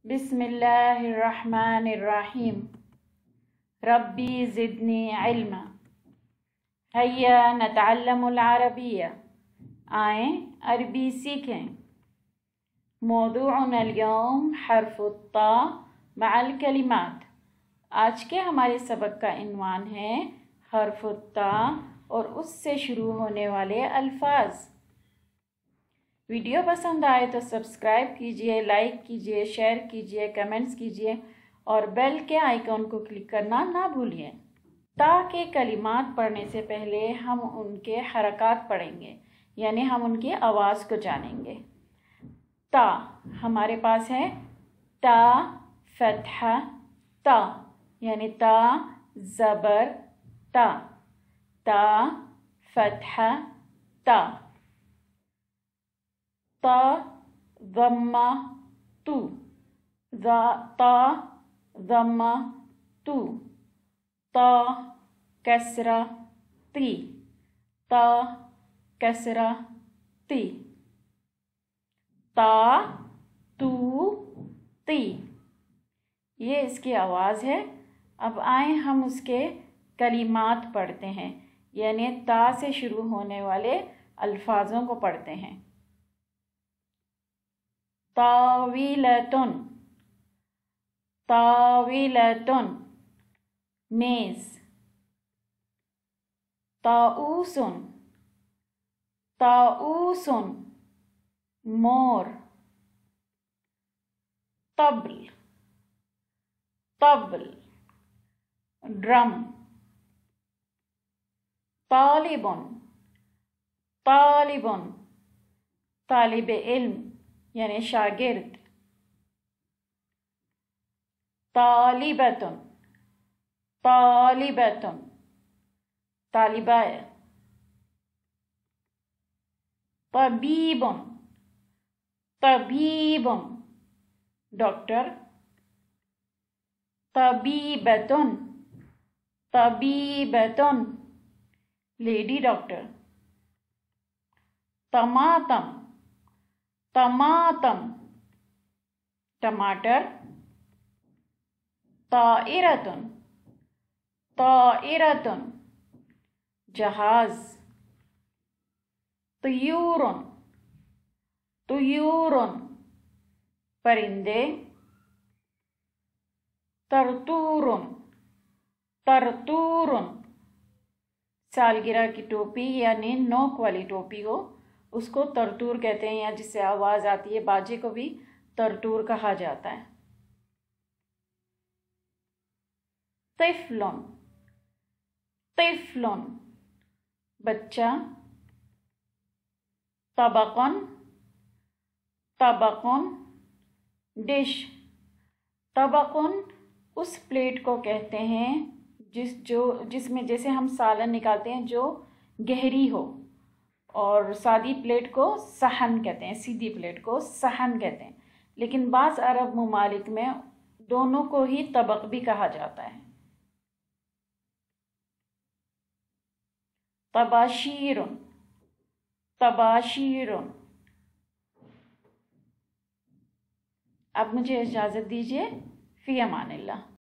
बिस्मिल्लाहिर्रहमानिर्रहीम। रब्बी ज़िदनी इल्मा। हैया नतअल्लमुल अरबिया। आएँ अरबी सीखें। मौदूउन अल-यौम हर्फ़ुत्ता मअल कलिमात। आज के हमारे सबक का इन्वान है हर्फ़ुत्ता और उससे शुरू होने वाले अल्फाज। वीडियो पसंद आए तो सब्सक्राइब कीजिए, लाइक कीजिए, शेयर कीजिए, कमेंट्स कीजिए और बेल के आइकॉन को क्लिक करना ना भूलिए। ता के कलिमात पढ़ने से पहले हम उनके हरकत पढ़ेंगे, यानी हम उनकी आवाज़ को जानेंगे। ता हमारे पास है ता फतहा ता, यानी ता ज़बर ता, ता फतहा ता। ता ज़म्मा तू, ता ज़म्मा तू। ता कसरा ती, ता कसरा ती। ता तू ती, ये इसकी आवाज़ है। अब आए हम उसके कलिमात पढ़ते हैं, यानी ता से शुरू होने वाले अल्फाजों को पढ़ते हैं। तावीलतुन, तावीलतुन मेज़। ताऊसुन, ताऊसुन मोर। तबल, तबल ड्रम। तालिबुन, तालिबुन तालिब इल्म यानी शागिर्द। तालिबतुन, तालिबतुन तालिबाए। तबीबुन, तबीबुन डॉक्टर। तबीबतुन, तबीबतुन लेडी डॉक्टर। तमातम, तमातम टमाटर। ताइरतुन, ताइरतुन जहाज। तुयूरुन, तुयूरुन परिंदे। तरतूरुन, तरतूरुन सालगिरह की टोपी यानी नोक वाली टोपी हो उसको तरतूर कहते हैं, या जिससे आवाज़ आती है बाजे को भी तरतूर कहा जाता है। तिफ्लुन, तिफ्लुन बच्चा। तबकुन, तबकुन डिश। तबकुन उस प्लेट को कहते हैं जिसमें जैसे हम सालन निकालते हैं जो गहरी हो, और सादी प्लेट को सहन कहते हैं, सीधी प्लेट को सहन कहते हैं। लेकिन बाज़ अरब ममालिक में दोनों को ही तबक भी कहा जाता है। तबाशीरुन, तबाशीरुन। अब मुझे इजाज़त दीजिए। फ़ी अमानिल्लाह।